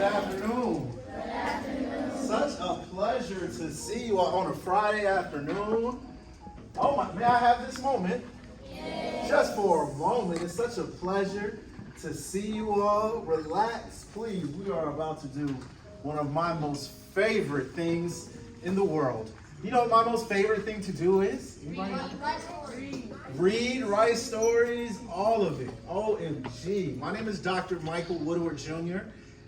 afternoon. Good afternoon. Such a pleasure to see you all on a Friday afternoon. Oh my, may I have this moment? Yes. Just for a moment. It's such a pleasure to see you all. Relax, please. We are about to do one of my most favorite things in the world. You know what my most favorite thing to do is? Read, write stories, all of it. OMG. My name is Dr. Michael Woodward Jr.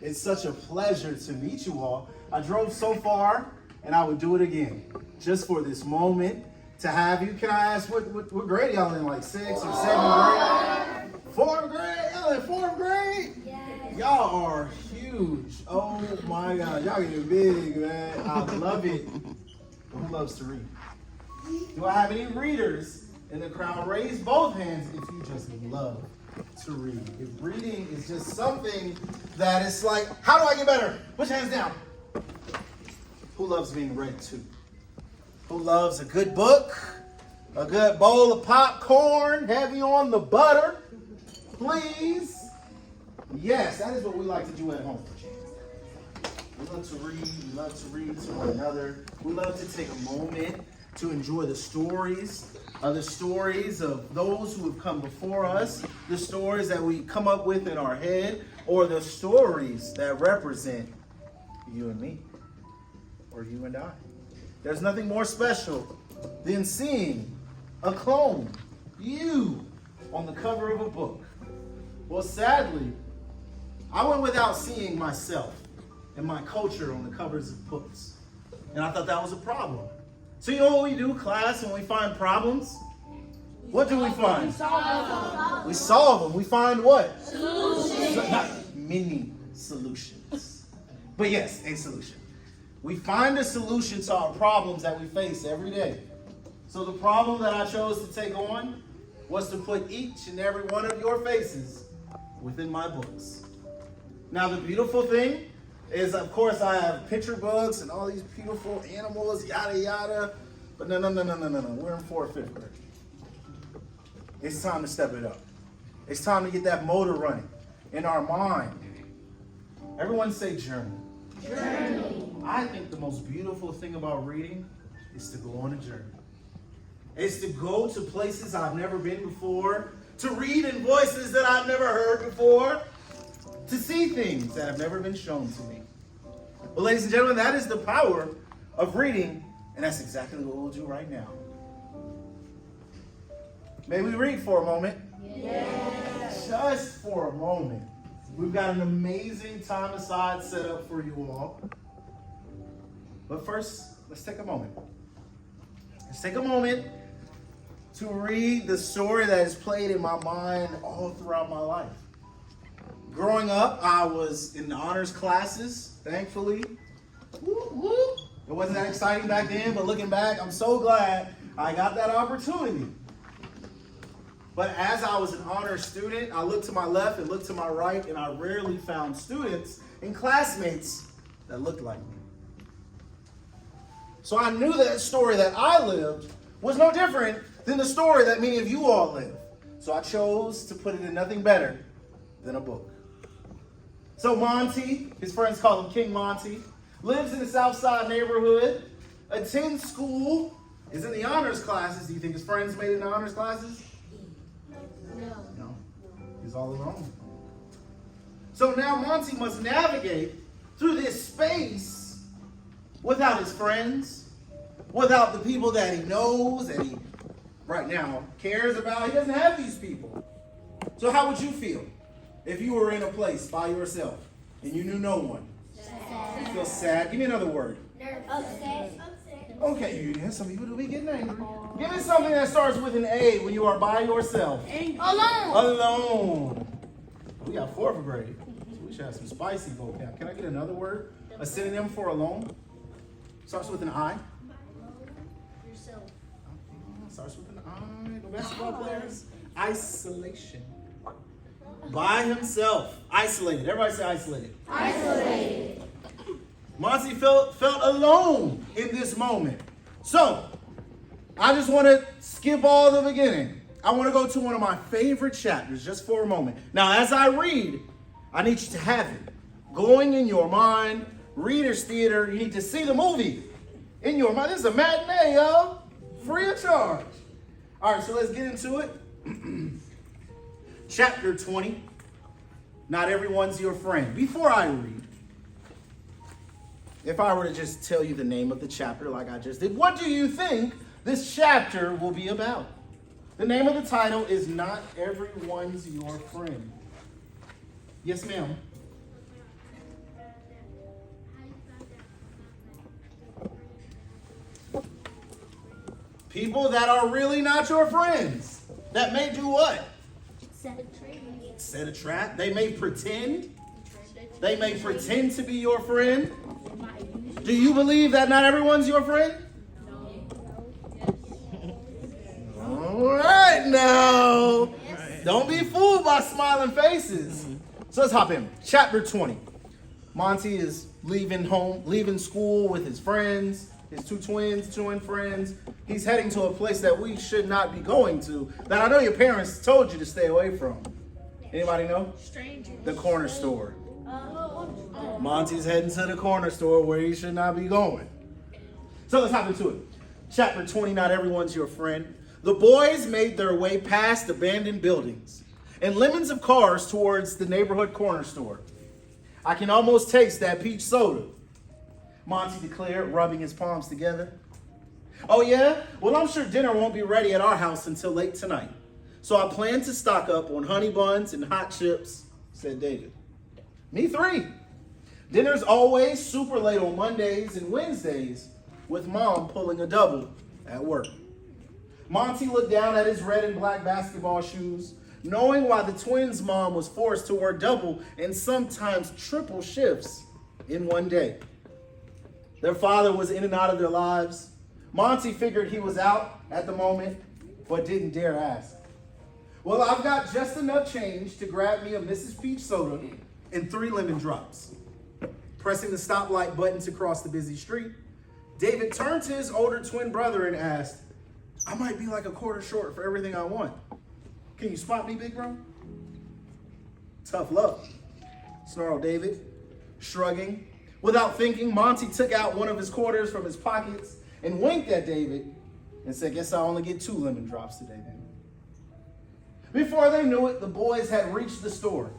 It's such a pleasure to meet you all. I drove so far, and I would do it again, just for this moment to have you. Can I ask what grade y'all in, like 6th or 7th grade? 4th grade? Y'all in 4th grade? Yes. Y'all are huge. Oh my God, y'all getting big, man. I love it. Who loves to read? Do I have any readers in the crowd? Raise both hands if you just love to read. If reading is just something that is like, how do I get better? Put your hands down. Who loves being read to? Who loves a good book? A good bowl of popcorn, heavy on the butter? Please. Yes, that is what we like to do at home. We love to read. We love to read to one another. We love to take a moment to enjoy the stories of those who have come before us, the stories that we come up with in our head, or the stories that represent you and me, or you and I. There's nothing more special than seeing a clone, you, on the cover of a book. Well, sadly, I went without seeing myself and my culture on the covers of books. And I thought that was a problem. So you know what we do, class, when we find problems? What do we find? We solve them. We find what? Solutions. Not many solutions. But yes, a solution. We find a solution to our problems that we face every day. So the problem that I chose to take on was to put each and every one of your faces within my books. Now the beautiful thing is, of course, I have picture books and all these beautiful animals, yada, yada. But no. We're in 4th, 5th grade. It's time to step it up. It's time to get that motor running in our mind. Everyone say journey. Journey. I think the most beautiful thing about reading is to go on a journey. It's to go to places I've never been before, to read in voices that I've never heard before, to see things that have never been shown to me. Well, ladies and gentlemen, that is the power of reading, and that's exactly what we'll do right now. May we read for a moment? Yes. Just for a moment. We've got an amazing time aside set up for you all. But first, let's take a moment. Let's take a moment to read the story that has played in my mind all throughout my life. Growing up, I was in the honors classes, thankfully. It wasn't that exciting back then, but looking back, I'm so glad I got that opportunity. But as I was an honors student, I looked to my left and looked to my right, and I rarely found students and classmates that looked like me. So I knew that story that I lived was no different than the story that many of you all live. So I chose to put it in nothing better than a book. So Monte, his friends call him King Monte, lives in the South Side neighborhood, attends school, is in the honors classes. Do you think his friends made it in the honors classes? No. He's all alone. So now Monte must navigate through this space without his friends, without the people that he knows, that he right now cares about. He doesn't have these people. So how would you feel if you were in a place by yourself and you knew no one? Sad. You feel sad? Give me another word. Upset. Okay, some people do be getting angry. Give me something that starts with an A when you are by yourself. Alone. We got 4th grade. So we should have some spicy vocab. Can I get another word? A synonym for alone? Starts with an I. Yourself. Starts with an I. The basketball players. Isolation. By himself. Isolated. Everybody say isolated. Isolated. Monte felt alone in this moment. So, I just want to skip all the beginning. I want to go to one of my favorite chapters just for a moment. Now, as I read, I need you to have it. going in your mind, Reader's Theater. You need to see the movie in your mind. This is a matinee, y'all. Free of charge. All right, so let's get into it. Chapter 20. Not everyone's your friend. Before I read, if I were to just tell you the name of the chapter like I just did, what do you think this chapter will be about? The name of the title is Not Everyone's Your Friend. Yes, ma'am. People that are really not your friends. That may do what? Set a trap. They may pretend. They may pretend to be your friend. Do you believe that not everyone's your friend? All right now. Don't be fooled by smiling faces. So let's hop in. Chapter 20. Monte is leaving school with his friends, his two twin friends. He's heading to a place that we should not be going to, that I know your parents told you to stay away from. Anybody know? Strangers. The corner store. Monte's heading to the corner store where he should not be going. So let's hop into it. Chapter 20, Not Everyone's Your Friend. The boys made their way past abandoned buildings and lemons of cars towards the neighborhood corner store. I can almost taste that peach soda, Monte declared, rubbing his palms together. Oh yeah? Well, I'm sure dinner won't be ready at our house until late tonight. So I plan to stock up on honey buns and hot chips, said David. Me three. Dinner's always super late on Mondays and Wednesdays, with Mom pulling a double at work. Monte looked down at his red and black basketball shoes, knowing why the twins' mom was forced to work double and sometimes triple shifts in one day. Their father was in and out of their lives. Monte figured he was out at the moment, but didn't dare ask. Well, I've got just enough change to grab me a Mrs. Peach soda and 3 lemon drops. Pressing the stoplight buttons across the busy street, David turned to his older twin brother and asked, I might be like a quarter short for everything I want. Can you spot me, big bro? Tough luck, snarled David, shrugging. Without thinking, Monte took out one of his quarters from his pockets and winked at David and said, guess I'll only get 2 lemon drops today, then. Before they knew it, the boys had reached the store.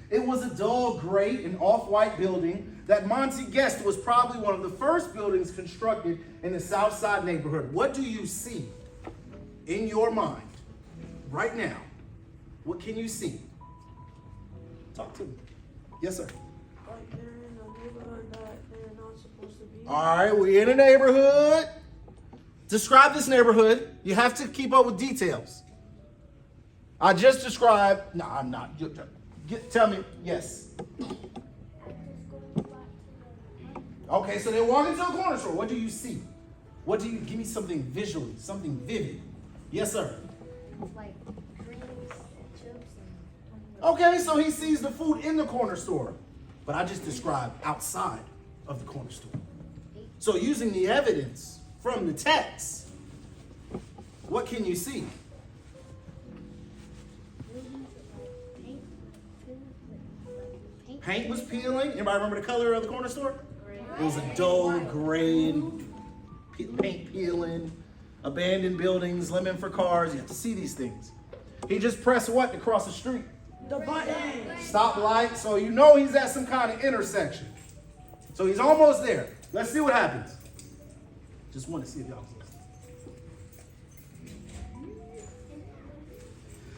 It was a dull gray and off-white building that Monte guessed was probably one of the first buildings constructed in the South Side neighborhood. What do you see in your mind right now? What can you see? Talk to me. Yes, sir. Like they're in a neighborhood that they're not supposed to be. All right, we're in a neighborhood. Describe this neighborhood. You have to keep up with details. I just described. No, I'm not. Tell me. Yes. Okay, so they're walking to a corner store. What do you see? Give me something visually, something vivid. Yes, sir. Like drinks and chips and. Okay, so he sees the food in the corner store. But I just described outside of the corner store. So using the evidence from the text, what can you see? Paint was peeling. Anybody remember the color of the corner store? It was a dull gray and paint peeling, abandoned buildings, lemon for cars. You have to see these things. He just pressed what to cross the street? The button. Stop light. So you know he's at some kind of intersection. So he's almost there. Let's see what happens. Just want to see if y'all can.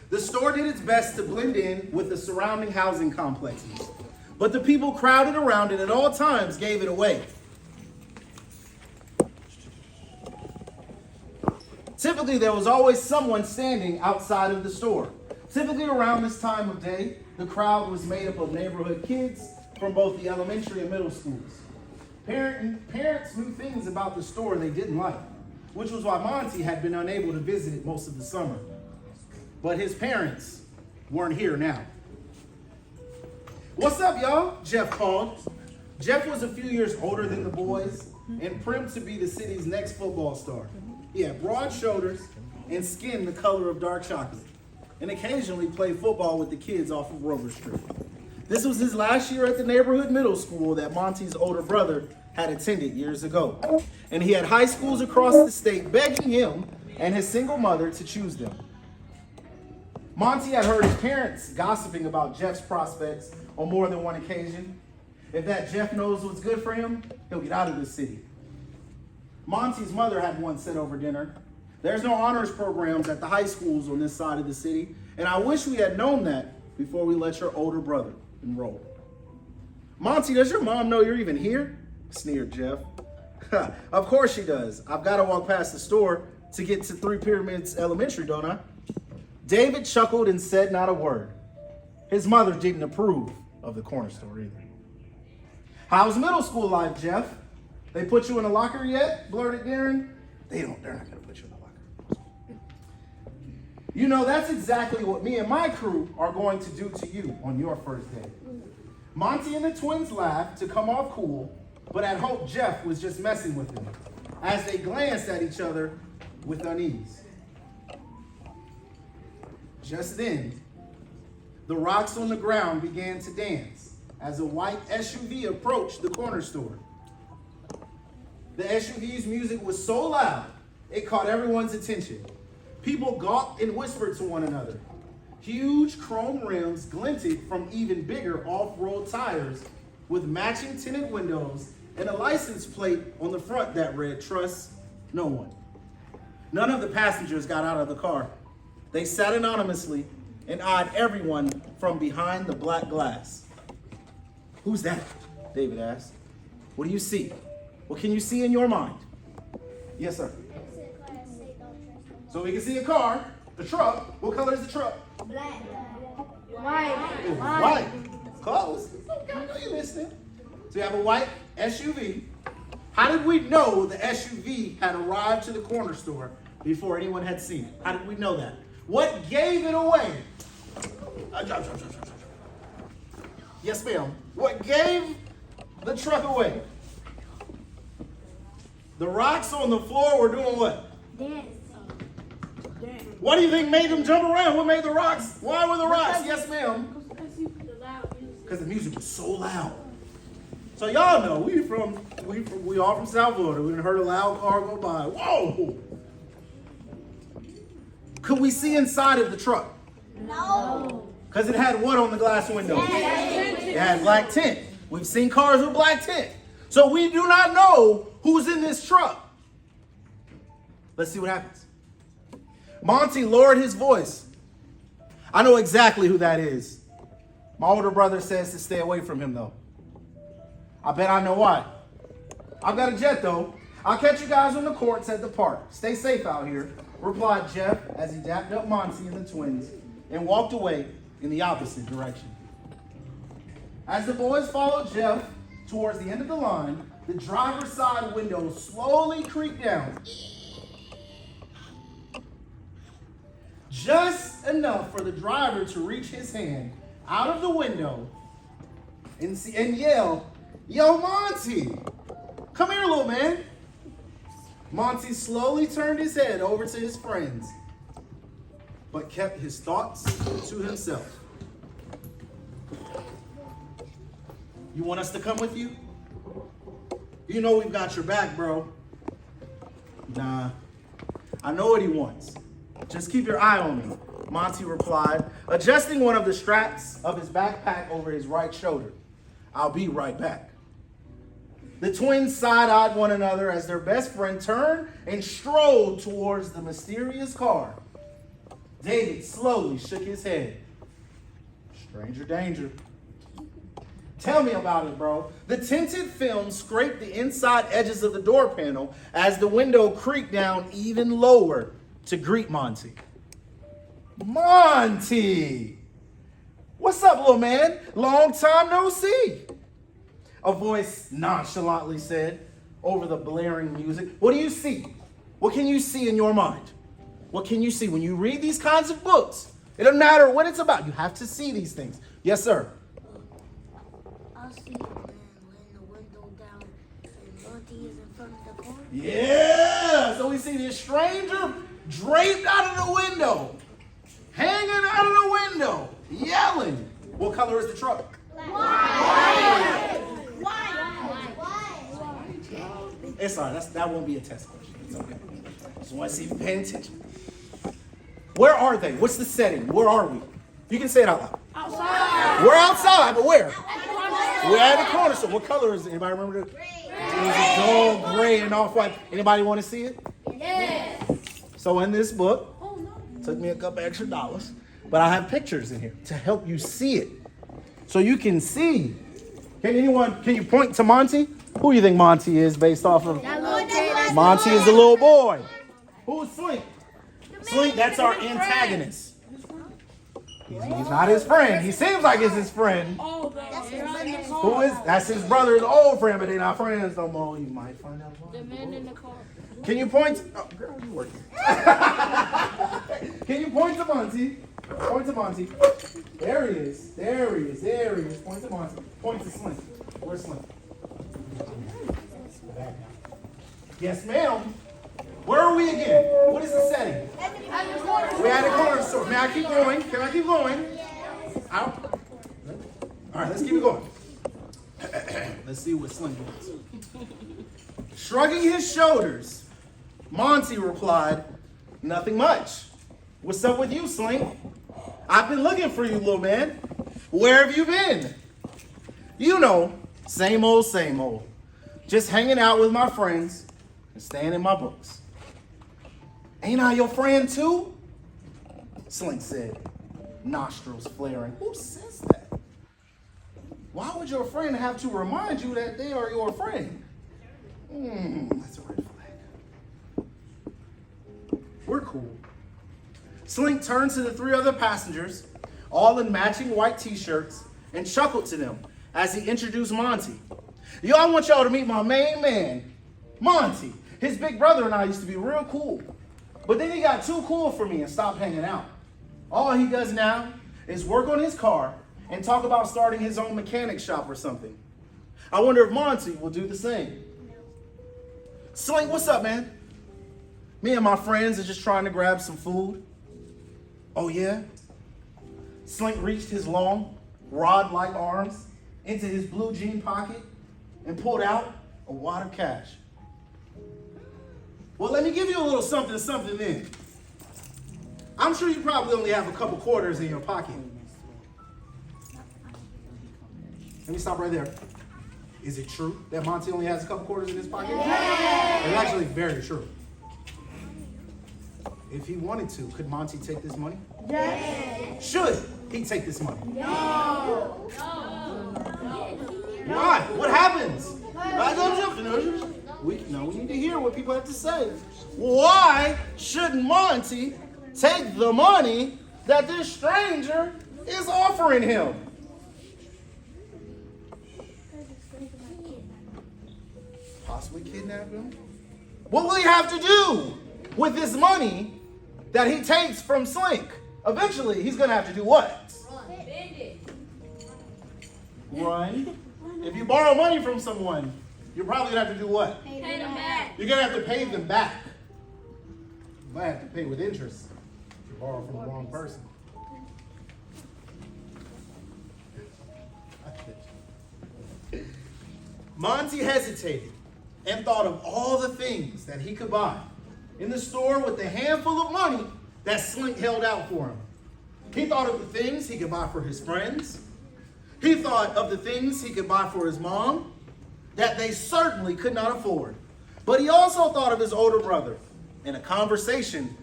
The store did its best to blend in with the surrounding housing complexes, but the people crowded around it at all times gave it away. Typically, there was always someone standing outside of the store. Typically around this time of day, the crowd was made up of neighborhood kids from both the elementary and middle schools. Parents knew things about the store they didn't like, which was why Monte had been unable to visit it most of the summer. But his parents weren't here now. What's up, y'all? Jeff called. Jeff was a few years older than the boys and primed to be the city's next football star. He had broad shoulders and skin the color of dark chocolate, and occasionally played football with the kids off of Rover Street. This was his last year at the neighborhood middle school that Monte's older brother had attended years ago. And he had high schools across the state begging him and his single mother to choose them. Monte had heard his parents gossiping about Jeff's prospects on more than one occasion. If that Jeff knows what's good for him, he'll get out of this city. Monte's mother had once said over dinner, "There's no honors programs at the high schools on this side of the city, and I wish we had known that before we let your older brother enroll." "Monte, does your mom know you're even here?" sneered Jeff. "Of course she does. I've got to walk past the store to get to Three Pyramids Elementary, don't I?" David chuckled and said not a word. His mother didn't approve of the corner store either. "How's middle school life, Jeff? They put you in a locker yet?" blurted Darren. They're not going to put you in a locker. "You know, that's exactly what me and my crew are going to do to you on your first day." Monte and the twins laughed to come off cool, but had hoped Jeff was just messing with them as they glanced at each other with unease. Just then, the rocks on the ground began to dance as a white SUV approached the corner store. The SUV's music was so loud, it caught everyone's attention. People gawked and whispered to one another. Huge chrome rims glinted from even bigger off-road tires with matching tinted windows and a license plate on the front that read, "Trust no one." None of the passengers got out of the car. They sat anonymously and eyed everyone from behind the black glass. "Who's that?" David asked. "What do you see? What can you see in your mind?" "Yes, sir." "So we can see a car, a truck. What color is the truck?" Black. It's white. Close. I know you're listening. So you have a white SUV. How did we know the SUV had arrived to the corner store before anyone had seen it? How did we know that? What gave it away? Yes, ma'am. What gave the truck away? The rocks on the floor were doing what? Dance. What do you think made them jump around? What made the rocks? Why were the rocks? Yes, ma'am. Because the music was so loud. So y'all know we all from South Florida. We heard a loud car go by. Whoa! Could we see inside of the truck? No. Because it had what on the glass window? It had black tint. We've seen cars with black tint. So we do not know who's in this truck. Let's see what happens. Monte lowered his voice. "I know exactly who that is. My older brother says to stay away from him, though. I bet I know why. I've got a jet, though. I'll catch you guys on the courts at the park. Stay safe out here," replied Jeff as he dapped up Monte and the twins and walked away in the opposite direction. As the boys followed Jeff towards the end of the line, the driver's side window slowly creaked down. Just enough for the driver to reach his hand out of the window and yell, "Yo, Monte, come here, little man." Monte slowly turned his head over to his friends, but kept his thoughts to himself. "You want us to come with you? You know we've got your back, bro." "Nah, I know what he wants. Just keep your eye on me," Monte replied, adjusting one of the straps of his backpack over his right shoulder. "I'll be right back." The twins side-eyed one another as their best friend turned and strode towards the mysterious car. David slowly shook his head. "Stranger danger." "Tell me about it, bro." The tinted film scraped the inside edges of the door panel as the window creaked down even lower to greet Monte. "Monte! What's up, little man? Long time no see," a voice nonchalantly said over the blaring music. "What do you see? What can you see in your mind? What can you see when you read these kinds of books? It doesn't matter what it's about. You have to see these things." "Yes, sir." I'll see a man laying the window down and Monte is in front of the car. "Yeah!" So we see this stranger draped out of the window, hanging out of the window, yelling. "What color is the truck?" Black. It's all right. That won't be a test question. It's okay. Just want to see if you're paying attention. Where are they? What's the setting? Where are we? You can say it out loud. Outside. We're outside, but where? We're at the corner. So what color is it? Anybody remember it? It was dull gray and off-white. Anybody want to see it? Yes. So in this book, took me a couple extra dollars, but I have pictures in here to help you see it. So you can see. Can you point to Monte? Who do you think Monte is based off of? Monte is the little boy. Who is Slink? Slink, that's our antagonist. He's not his friend. He seems like it's his friend. Who is? That's his brother's old friend, but they're not friends no more. You might find out why. The man in the car. Can you point? Oh, girl, you working? Can you point to Monte? Point to Monte. There he is. There he is. There he is. Point to Monte. Point to Slink. Where's Slink? Yes, ma'am. Where are we again? What is the setting? We're at the corner store. May I keep going? Can I keep going? Out. All right, let's keep it going. Let's see what Slink wants. Shrugging his shoulders, Monte replied, "Nothing much. What's up with you, Slink? I've been looking for you, little man. Where have you been? You know, same old, same old. Just hanging out with my friends and staying in my books." "Ain't I your friend too?" Slink said, nostrils flaring. Who says that? Why would your friend have to remind you that they are your friend? That's a red flag. We're cool. Slink turned to the three other passengers, all in matching white t-shirts, and chuckled to them as he introduced Monte. "Yo, I want y'all to meet my main man, Monte. His big brother and I used to be real cool. But then he got too cool for me and stopped hanging out. All he does now is work on his car and talk about starting his own mechanic shop or something. I wonder if Monte will do the same." "Slink, what's up, man?" "Me and my friends are just trying to grab some food." "Oh, yeah?" Slink reached his long, rod-like arms into his blue jean pocket and pulled out a wad of cash. "Well, let me give you a little something then. I'm sure you probably only have a couple quarters in your pocket." Let me stop right there. Is it true that Monte only has a couple quarters in his pocket? Yes. It's actually very true. If he wanted to, could Monte take this money? Yes. Should he take this money? No. Why? What happens? We need to hear what people have to say. Why shouldn't Monte take the money that this stranger is offering him? Possibly kidnap him? What will he have to do with this money that he takes from Slink? Eventually, he's going to have to do what? Run. If you borrow money from someone, you're probably going to have to do what? Pay them back. You're going to have to pay them back. You might have to pay with interest if you borrow from the wrong person. Monte hesitated and thought of all the things that he could buy in the store with the handful of money that Slink held out for him. He thought of the things he could buy for his friends. He thought of the things he could buy for his mom that they certainly could not afford. But he also thought of his older brother in a conversation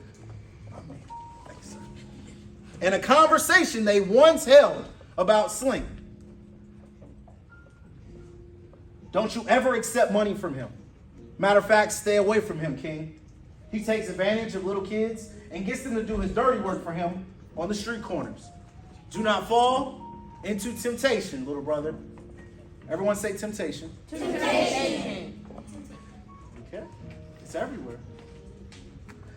they once held about Slink. Don't you ever accept money from him. Matter of fact, stay away from him, King. He takes advantage of little kids and gets them to do his dirty work for him on the street corners. Do not fall into temptation, little brother. Everyone say temptation. Temptation. Okay, it's everywhere.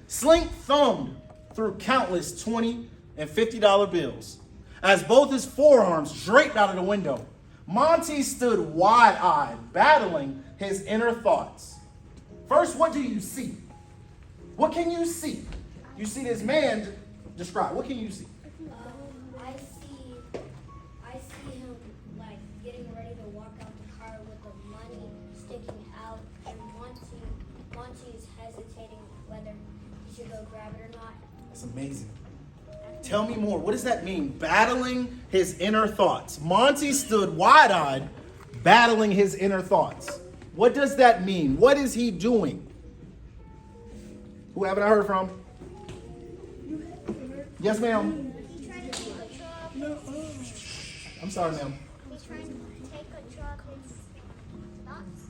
Slink thumbed through countless $20 and $50 bills as both his forearms draped out of the window. Monte stood wide-eyed, battling his inner thoughts. First, what do you see? What can you see? You see this man. Describe. What can you see? I see him like Monte's hesitating whether he should go grab it or not. That's amazing. Tell me more. What does that mean? Battling his inner thoughts. Monte stood wide-eyed, battling his inner thoughts. What does that mean? What is he doing? Who haven't I heard from? Yes, ma'am. He tried to take a truck. I'm sorry, ma'am. He's trying to take a truck.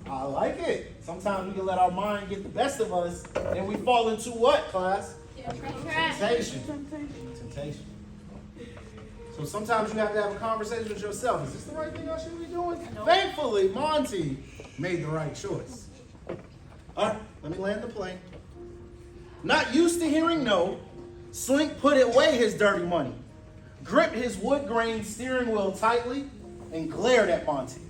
I like it. Sometimes we can let our mind get the best of us, and we fall into what, class? Temptation. Temptation. So sometimes you have to have a conversation with yourself. Is this the right thing I should be doing? No. Thankfully, Monte made the right choice. All right, let me land the plane. Not used to hearing no, Slink put away his dirty money, gripped his wood grain steering wheel tightly, and glared at Monte.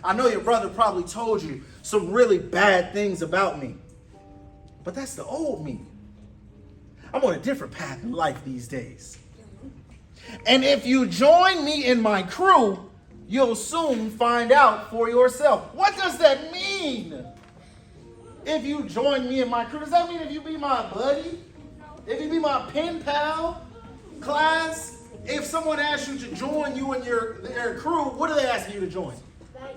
I know your brother probably told you some really bad things about me, but that's the old me. I'm on a different path in life these days. And if you join me in my crew, you'll soon find out for yourself. What does that mean? If you join me in my crew, does that mean if you be my buddy? If you be my pen pal, class? If someone asks you to join you in their crew, what are they asking you to join?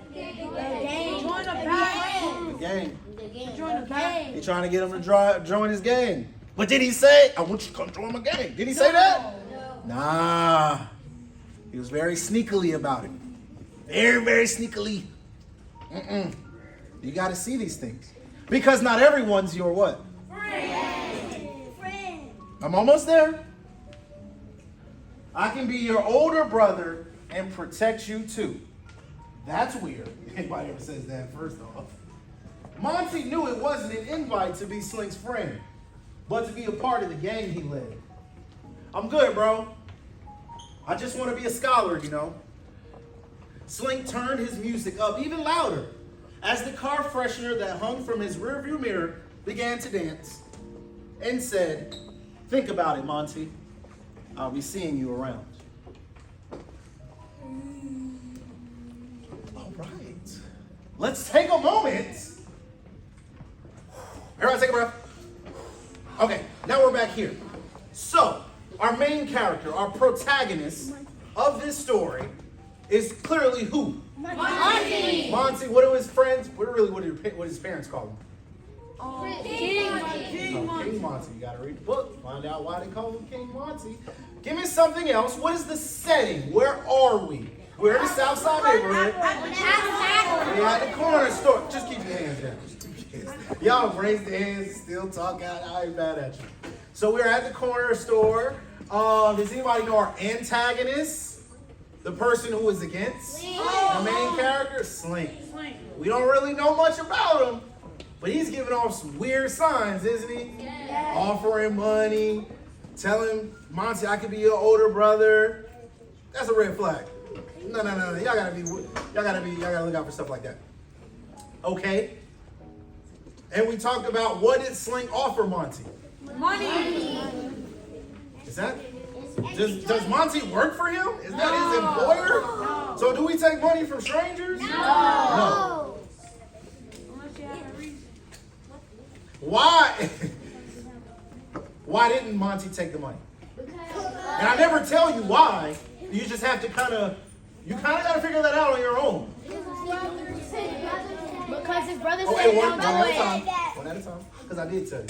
The gang. Join the gang. The gang. Join the gang. He's trying to get him to join his gang. But did he say, I want you to come join my gang? Did he say that? No. Nah. He was very sneakily about it. Very, very sneakily. You got to see these things. Because not everyone's your what? Friend. I'm almost there. I can be your older brother and protect you too. That's weird. Anybody ever says that first off. Monte knew it wasn't an invite to be Slink's friend, but to be a part of the gang he led. I'm good, bro. I just want to be a scholar, you know. Slink turned his music up even louder as the car freshener that hung from his rearview mirror began to dance and said, think about it, Monte. I'll be seeing you around. All right. Let's take a moment. Everybody take a breath. Okay, now we're back here. So, our main character, our protagonist of this story is clearly who? Monte. Monte. What do his friends, what do his parents call him? King Monte. King Monte. You gotta read the book, find out why they call him King Monte. Give me something else. What is the setting? Where are we? We're in the South Side neighborhood. We're at the corner store. Just keep your hands down. Just keep your hands down. Y'all raise the hands, still talk out. I ain't mad at you. So we're at the corner store. Does anybody know our antagonist? The person who is against the main character? Slink. We don't really know much about him, but he's giving off some weird signs, isn't he? Yeah. Offering money, telling Monte, I could be your older brother. That's a red flag. No. Y'all gotta look out for stuff like that. Okay. And we talked about, what did Slink offer Monte? Money. Is that? Does Monte work for him? Is that his employer? No. So do we take money from strangers? No. Unless you have a reason. Why? Why didn't Monte take the money? And I never tell you why. You just have to kind of got to figure that out on your own. Because his brother Oh, said hey, one no at a way. time. One at a time. Because I did tell you.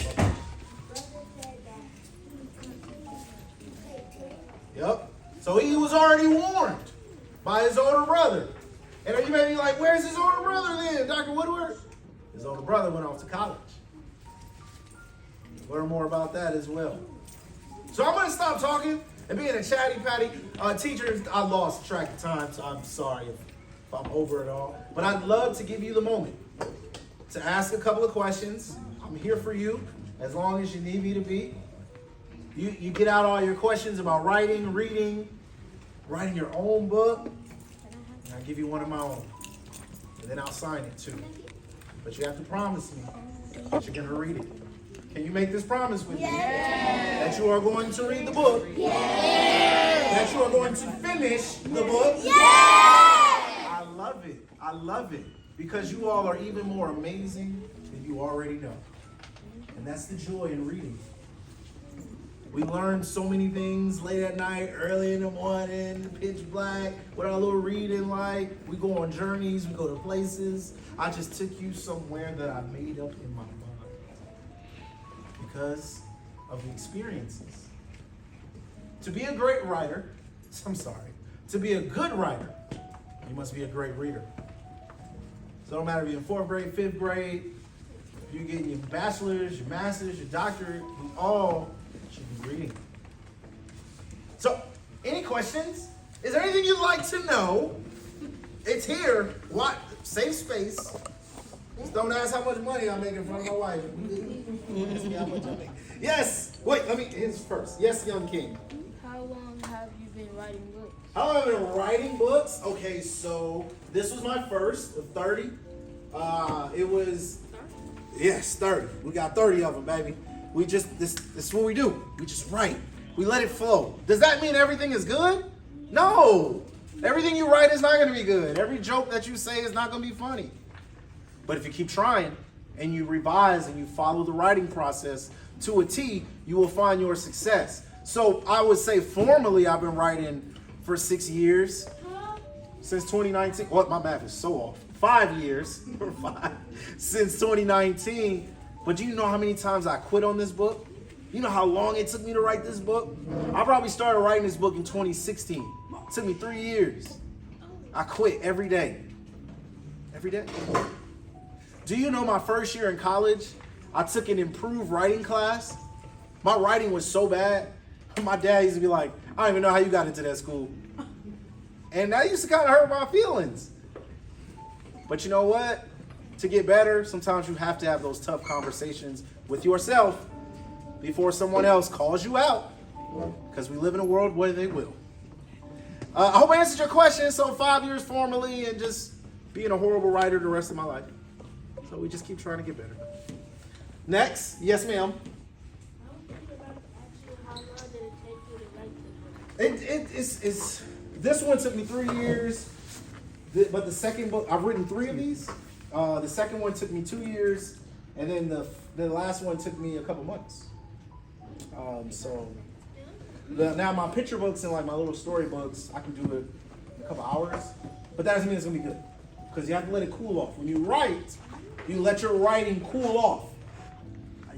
Yep. So he was already warned by his older brother. And you may be like, where's his older brother then, Dr. Woodward? His older brother went off to college. Learn more about that as well. So I'm going to stop talking and being a chatty patty. Teachers, I lost track of time, so I'm sorry if I'm over it all. But I'd love to give you the moment to ask a couple of questions. I'm here for you as long as you need me to be. You get out all your questions about writing, reading, writing your own book, and I'll give you one of my own. And then I'll sign it too. But you have to promise me that you're going to read it. Can you make this promise with me? That you are going to read the book? That you are going to finish the book? I love it. I love it. because you all are even more amazing than you already know. And that's the joy in reading. We learn so many things late at night, early in the morning, pitch black, with our little reading light. We go on journeys, we go to places. I just took you somewhere that I made up in my mind because of the experiences. To be a great writer, to be a good writer, you must be a great reader. So no matter if you're in 4th grade, 5th grade, if you're getting your bachelor's, your master's, your doctorate, we all should be reading. So, any questions? Is there anything you'd like to know? It's here. What? Safe space. Just don't ask how much money I make in front of my wife. Ask me how much I make. Yes. Wait, let me his first. Yes, young king. How long have you been writing books? How long have I been writing books? Okay, so this was my first of 30. It was, yes, 30. We got 30 of them, baby. We just, this is what we do. We just write. We let it flow. Does that mean everything is good? No. Everything you write is not going to be good. Every joke that you say is not going to be funny. But if you keep trying and you revise and you follow the writing process to a T, you will find your success. So I would say formally I've been writing for 6 years. Since 2019. Well, my math is so off. 5 years. Since 2019. But do you know how many times I quit on this book? You know how long it took me to write this book? I probably started writing this book in 2016. It took me 3 years. I quit every day. Every day. Do you know my first year in college, I took an improved writing class? My writing was so bad. My dad used to be like, I don't even know how you got into that school. And that used to kind of hurt my feelings. But you know what? To get better, sometimes you have to have those tough conversations with yourself before someone else calls you out. Because we live in a world where they will. I hope I answered your question. So 5 years formally and just being a horrible writer the rest of my life. So we just keep trying to get better. Next. Yes, ma'am. How long did it take you to write the book? It's this one took me 3 years, but the second book, I've written 3 of these. The second one took me 2 years, and then the last one took me a couple months. Now my picture books and like my little story books, I can do it in a couple hours, but that doesn't mean it's gonna be good because you have to let it cool off. When you write, you let your writing cool off.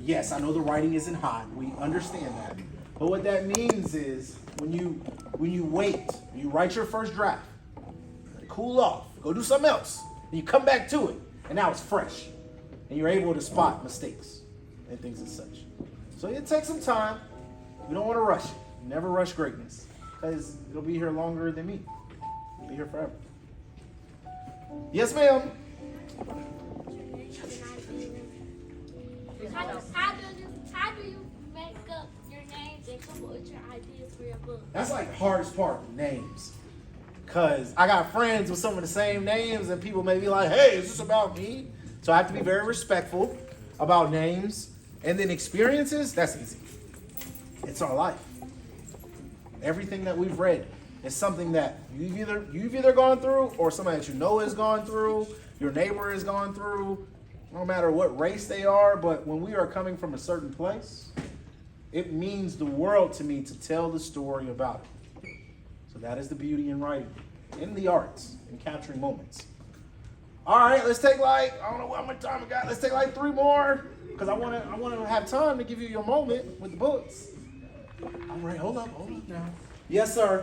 Yes, I know the writing isn't hot. We understand that. But what that means is when you wait, you write your first draft, let it cool off, go do something else, and you come back to it, and now it's fresh. And you're able to spot mistakes and things and such. So it takes some time. You don't want to rush it. You never rush greatness because it'll be here longer than me. It'll be here forever. Yes, ma'am. How do you make up your names and come up with your ideas for your book? That's like the hardest part, names. Because I got friends with some of the same names and people may be like, hey, is this about me? So I have to be very respectful about names. And then experiences, that's easy. It's our life. Everything that we've read is something that you've either gone through or somebody that you know has gone through, your neighbor has gone through, no matter what race they are. But when we are coming from a certain place, it means the world to me to tell the story about it. So that is the beauty in writing, in the arts, in capturing moments. All right, let's take I don't know how much time we got. Let's take 3 more because I want to have time to give you your moment with the books. All right, hold up now. Yes, sir.